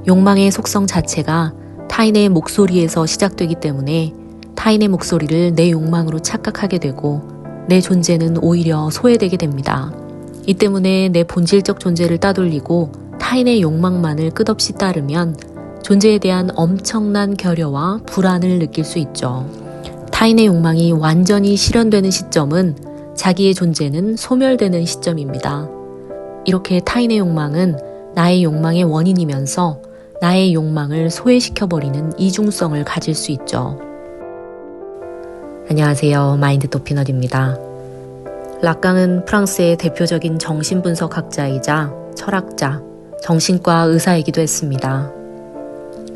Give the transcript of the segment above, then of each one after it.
욕망의 속성 자체가 타인의 목소리에서 시작되기 때문에 타인의 목소리를 내 욕망으로 착각하게 되고 내 존재는 오히려 소외되게 됩니다. 이 때문에 내 본질적 존재를 따돌리고 타인의 욕망만을 끝없이 따르면 존재에 대한 엄청난 결여와 불안을 느낄 수 있죠. 타인의 욕망이 완전히 실현되는 시점은 자기의 존재는 소멸되는 시점입니다. 이렇게 타인의 욕망은 나의 욕망의 원인이면서 나의 욕망을 소외시켜버리는 이중성을 가질 수 있죠. 안녕하세요. 마인드 토피넛입니다. 락강은 프랑스의 대표적인 정신분석학자이자 철학자, 정신과 의사이기도 했습니다.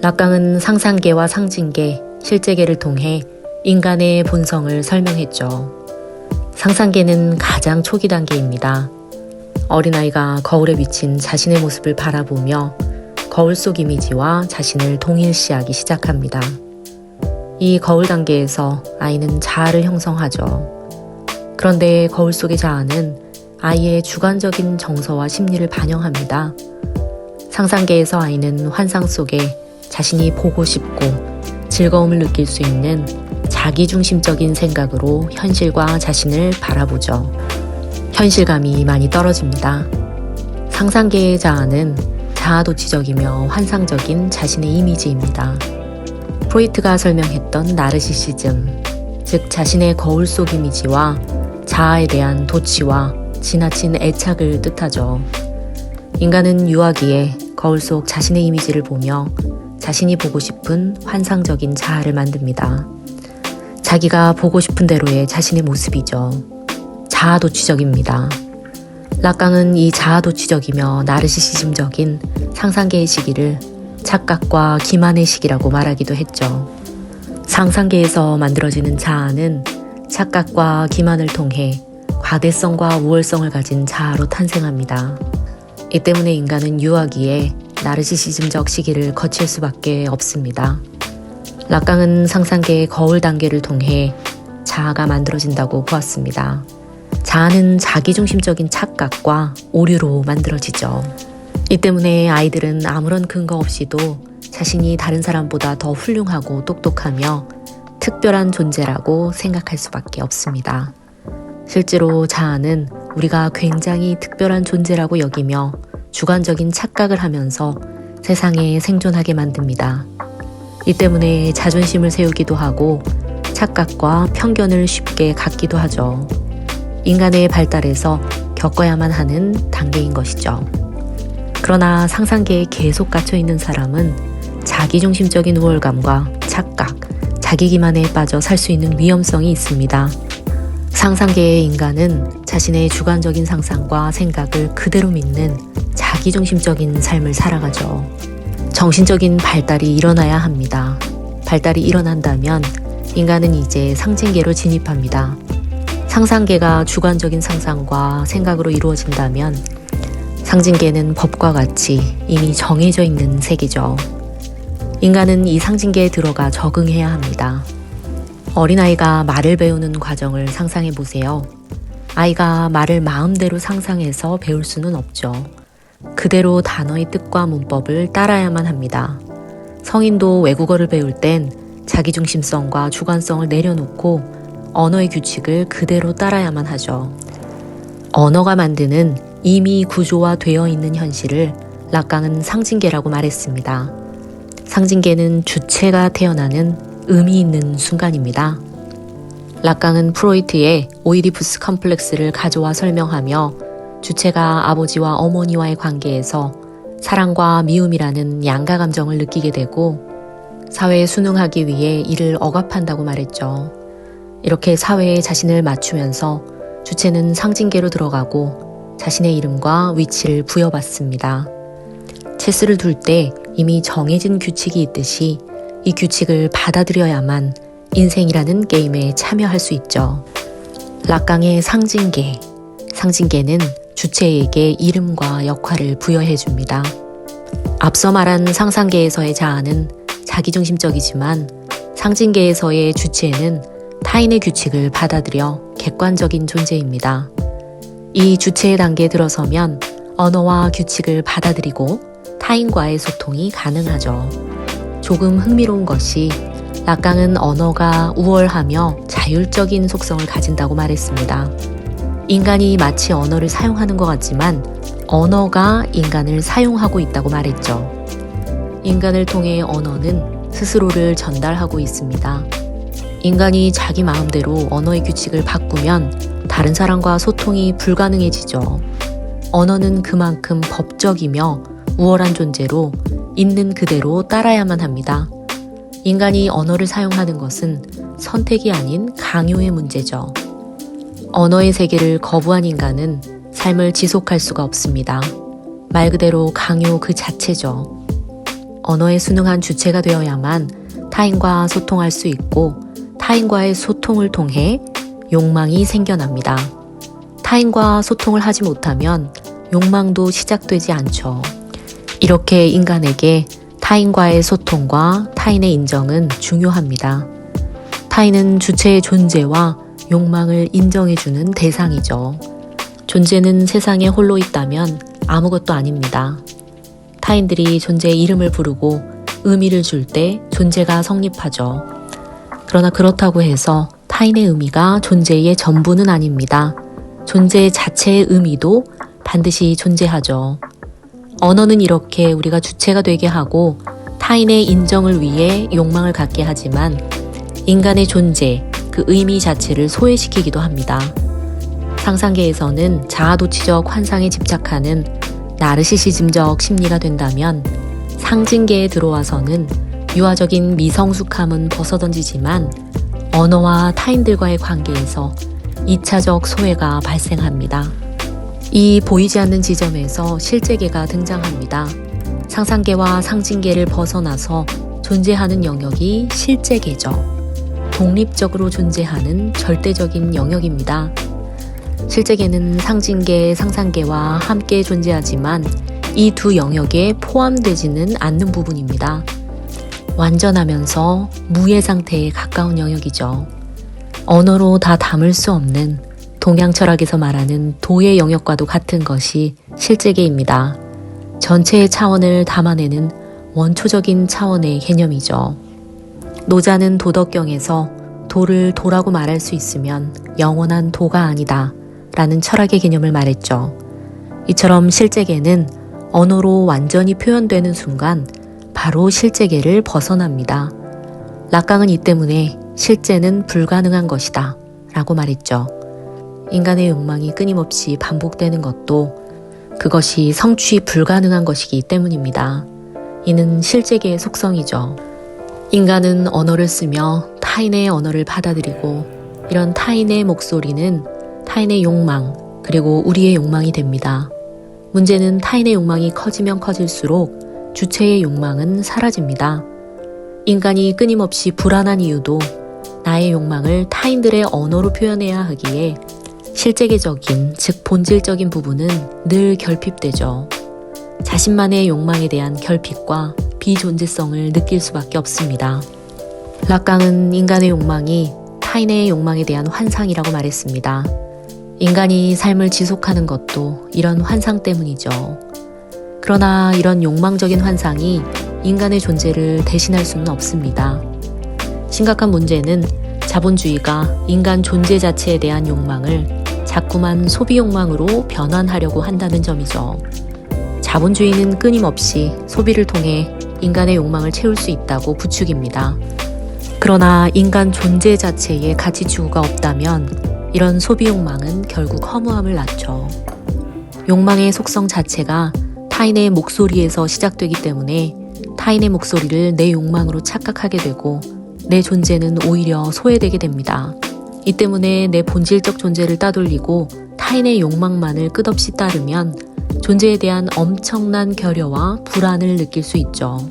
락강은 상상계와 상징계, 실제계를 통해 인간의 본성을 설명했죠. 상상계는 가장 초기 단계입니다. 어린아이가 거울에 비친 자신의 모습을 바라보며 거울 속 이미지와 자신을 동일시하기 시작합니다. 이 거울 단계에서 아이는 자아를 형성하죠. 그런데 거울 속의 자아는 아이의 주관적인 정서와 심리를 반영합니다. 상상계에서 아이는 환상 속에 자신이 보고 싶고 즐거움을 느낄 수 있는 자기중심적인 생각으로 현실과 자신을 바라보죠. 현실감이 많이 떨어집니다. 상상계의 자아는 자아도취적이며 환상적인 자신의 이미지입니다. 프로이트가 설명했던 나르시시즘, 즉 자신의 거울 속 이미지와 자아에 대한 도취와 지나친 애착을 뜻하죠. 인간은 유아기에 거울 속 자신의 이미지를 보며 자신이 보고 싶은 환상적인 자아를 만듭니다. 자기가 보고 싶은 대로의 자신의 모습이죠. 자아도취적입니다. 락강은 이 자아도취적이며 나르시시즘적인 상상계의 시기를 착각과 기만의 시기라고 말하기도 했죠. 상상계에서 만들어지는 자아는 착각과 기만을 통해 과대성과 우월성을 가진 자아로 탄생합니다. 이 때문에 인간은 유아기에 나르시시즘적 시기를 거칠 수밖에 없습니다. 락강은 상상계의 거울 단계를 통해 자아가 만들어진다고 보았습니다. 자아는 자기중심적인 착각과 오류로 만들어지죠. 이 때문에 아이들은 아무런 근거 없이도 자신이 다른 사람보다 더 훌륭하고 똑똑하며 특별한 존재라고 생각할 수밖에 없습니다. 실제로 자아는 우리가 굉장히 특별한 존재라고 여기며 주관적인 착각을 하면서 세상에 생존하게 만듭니다. 이 때문에 자존심을 세우기도 하고 착각과 편견을 쉽게 갖기도 하죠. 인간의 발달에서 겪어야만 하는 단계인 것이죠. 그러나 상상계에 계속 갇혀있는 사람은 자기중심적인 우월감과 착각, 자기기만에 빠져 살 수 있는 위험성이 있습니다. 상상계의 인간은 자신의 주관적인 상상과 생각을 그대로 믿는 자기중심적인 삶을 살아가죠. 정신적인 발달이 일어나야 합니다. 발달이 일어난다면 인간은 이제 상징계로 진입합니다. 상상계가 주관적인 상상과 생각으로 이루어진다면 상징계는 법과 같이 이미 정해져 있는 세계죠. 인간은 이 상징계에 들어가 적응해야 합니다. 어린아이가 말을 배우는 과정을 상상해 보세요. 아이가 말을 마음대로 상상해서 배울 수는 없죠. 그대로 단어의 뜻과 문법을 따라야만 합니다. 성인도 외국어를 배울 땐 자기중심성과 주관성을 내려놓고 언어의 규칙을 그대로 따라야만 하죠. 언어가 만드는 이미 구조화되어 있는 현실을 락강은 상징계라고 말했습니다. 상징계는 주체가 태어나는 의미 있는 순간입니다. 락강은 프로이트의 오이디푸스 컴플렉스를 가져와 설명하며 주체가 아버지와 어머니와의 관계에서 사랑과 미움이라는 양가 감정을 느끼게 되고 사회에 순응하기 위해 이를 억압한다고 말했죠. 이렇게 사회에 자신을 맞추면서 주체는 상징계로 들어가고 자신의 이름과 위치를 부여받습니다. 체스를 둘 때 이미 정해진 규칙이 있듯이 이 규칙을 받아들여야만 인생이라는 게임에 참여할 수 있죠. 락강의 상징계, 상징계는 주체에게 이름과 역할을 부여해줍니다. 앞서 말한 상상계에서의 자아는 자기중심적이지만 상징계에서의 주체는 타인의 규칙을 받아들여 객관적인 존재입니다. 이 주체의 단계에 들어서면 언어와 규칙을 받아들이고 타인과의 소통이 가능하죠. 조금 흥미로운 것이 락강은 언어가 우월하며 자율적인 속성을 가진다고 말했습니다. 인간이 마치 언어를 사용하는 것 같지만 언어가 인간을 사용하고 있다고 말했죠. 인간을 통해 언어는 스스로를 전달하고 있습니다. 인간이 자기 마음대로 언어의 규칙을 바꾸면 다른 사람과 소통이 불가능해지죠. 언어는 그만큼 법적이며 우월한 존재로 있는 그대로 따라야만 합니다. 인간이 언어를 사용하는 것은 선택이 아닌 강요의 문제죠. 언어의 세계를 거부한 인간은 삶을 지속할 수가 없습니다. 말 그대로 강요 그 자체죠. 언어에 순응한 주체가 되어야만 타인과 소통할 수 있고 타인과의 소통을 통해 욕망이 생겨납니다. 타인과 소통을 하지 못하면 욕망도 시작되지 않죠. 이렇게 인간에게 타인과의 소통과 타인의 인정은 중요합니다. 타인은 주체의 존재와 욕망을 인정해주는 대상이죠. 존재는 세상에 홀로 있다면 아무것도 아닙니다. 타인들이 존재의 이름을 부르고 의미를 줄 때 존재가 성립하죠. 그러나 그렇다고 해서 타인의 의미가 존재의 전부는 아닙니다. 존재 자체의 의미도 반드시 존재하죠. 언어는 이렇게 우리가 주체가 되게 하고 타인의 인정을 위해 욕망을 갖게 하지만 인간의 존재, 그 의미 자체를 소외시키기도 합니다. 상상계에서는 자아도취적 환상에 집착하는 나르시시즘적 심리가 된다면 상징계에 들어와서는 유아적인 미성숙함은 벗어던지지만 언어와 타인들과의 관계에서 2차적 소외가 발생합니다. 이 보이지 않는 지점에서 실제계가 등장합니다. 상상계와 상징계를 벗어나서 존재하는 영역이 실제계죠. 독립적으로 존재하는 절대적인 영역입니다. 실제계는 상징계, 상상계와 함께 존재하지만 이 두 영역에 포함되지는 않는 부분입니다. 완전하면서 무의 상태에 가까운 영역이죠. 언어로 다 담을 수 없는 동양 철학에서 말하는 도의 영역과도 같은 것이 실제계입니다. 전체의 차원을 담아내는 원초적인 차원의 개념이죠. 노자는 도덕경에서 도를 도라고 말할 수 있으면 영원한 도가 아니다 라는 철학의 개념을 말했죠. 이처럼 실제계는 언어로 완전히 표현되는 순간 바로 실제계를 벗어납니다. 락강은 이 때문에 실제는 불가능한 것이다 라고 말했죠. 인간의 욕망이 끊임없이 반복되는 것도 그것이 성취 불가능한 것이기 때문입니다. 이는 실제계의 속성이죠. 인간은 언어를 쓰며 타인의 언어를 받아들이고 이런 타인의 목소리는 타인의 욕망 그리고 우리의 욕망이 됩니다. 문제는 타인의 욕망이 커지면 커질수록 주체의 욕망은 사라집니다. 인간이 끊임없이 불안한 이유도 나의 욕망을 타인들의 언어로 표현해야 하기에 실제계적인, 즉 본질적인 부분은 늘 결핍되죠. 자신만의 욕망에 대한 결핍과 비존재성을 느낄 수밖에 없습니다. 락강은 인간의 욕망이 타인의 욕망에 대한 환상이라고 말했습니다. 인간이 삶을 지속하는 것도 이런 환상 때문이죠. 그러나 이런 욕망적인 환상이 인간의 존재를 대신할 수는 없습니다. 심각한 문제는 자본주의가 인간 존재 자체에 대한 욕망을 자꾸만 소비 욕망으로 변환하려고 한다는 점이죠. 자본주의는 끊임없이 소비를 통해 인간의 욕망을 채울 수 있다고 부추깁니다. 그러나 인간 존재 자체에 가치 추구가 없다면 이런 소비 욕망은 결국 허무함을 낳죠. 욕망의 속성 자체가 타인의 목소리에서 시작되기 때문에 타인의 목소리를 내 욕망으로 착각하게 되고 내 존재는 오히려 소외되게 됩니다. 이 때문에 내 본질적 존재를 따돌리고 타인의 욕망만을 끝없이 따르면 존재에 대한 엄청난 결여와 불안을 느낄 수 있죠.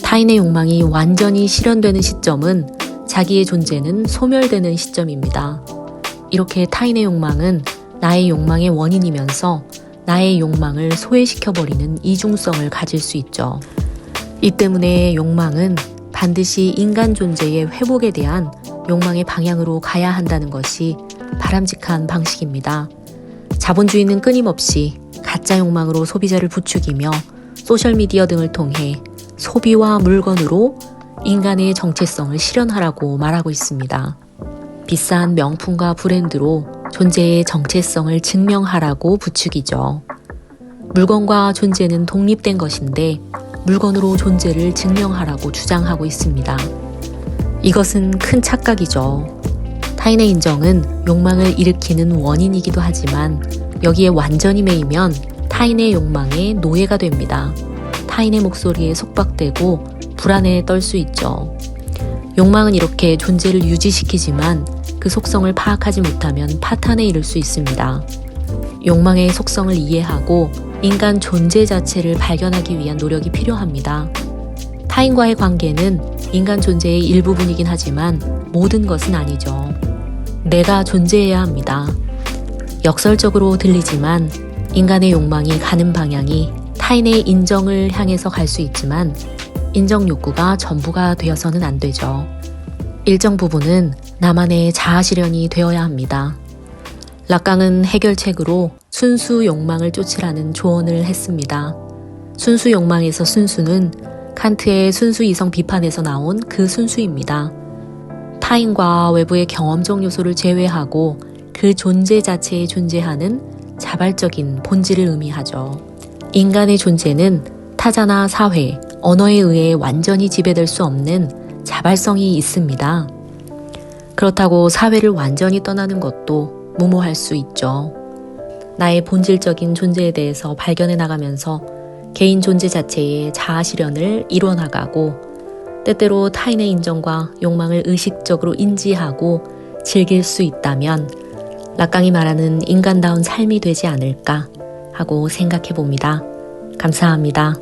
타인의 욕망이 완전히 실현되는 시점은 자기의 존재는 소멸되는 시점입니다. 이렇게 타인의 욕망은 나의 욕망의 원인이면서 나의 욕망을 소외시켜버리는 이중성을 가질 수 있죠. 이 때문에 욕망은 반드시 인간 존재의 회복에 대한 욕망의 방향으로 가야 한다는 것이 바람직한 방식입니다. 자본주의는 끊임없이 가짜 욕망으로 소비자를 부추기며 소셜미디어 등을 통해 소비와 물건으로 인간의 정체성을 실현하라고 말하고 있습니다. 비싼 명품과 브랜드로 존재의 정체성을 증명하라고 부추기죠. 물건과 존재는 독립된 것인데 물건으로 존재를 증명하라고 주장하고 있습니다. 이것은 큰 착각이죠. 타인의 인정은 욕망을 일으키는 원인이기도 하지만 여기에 완전히 매이면 타인의 욕망에 노예가 됩니다. 타인의 목소리에 속박되고 불안에 떨 수 있죠. 욕망은 이렇게 존재를 유지시키지만 그 속성을 파악하지 못하면 파탄에 이를 수 있습니다. 욕망의 속성을 이해하고 인간 존재 자체를 발견하기 위한 노력이 필요합니다. 타인과의 관계는 인간 존재의 일부분이긴 하지만 모든 것은 아니죠. 내가 존재해야 합니다. 역설적으로 들리지만 인간의 욕망이 가는 방향이 타인의 인정을 향해서 갈 수 있지만 인정 욕구가 전부가 되어서는 안 되죠. 일정 부분은 나만의 자아 실현이 되어야 합니다. 락강은 해결책으로 순수 욕망을 쫓으라는 조언을 했습니다. 순수 욕망에서 순수는 칸트의 순수 이성 비판에서 나온 그 순수입니다. 타인과 외부의 경험적 요소를 제외하고 그 존재 자체에 존재하는 자발적인 본질을 의미하죠. 인간의 존재는 타자나 사회, 언어에 의해 완전히 지배될 수 없는 자발성이 있습니다. 그렇다고 사회를 완전히 떠나는 것도 무모할 수 있죠. 나의 본질적인 존재에 대해서 발견해 나가면서 개인 존재 자체의 자아 실현을 이뤄 나가고 때때로 타인의 인정과 욕망을 의식적으로 인지하고 즐길 수 있다면 락강이 말하는 인간다운 삶이 되지 않을까 하고 생각해 봅니다. 감사합니다.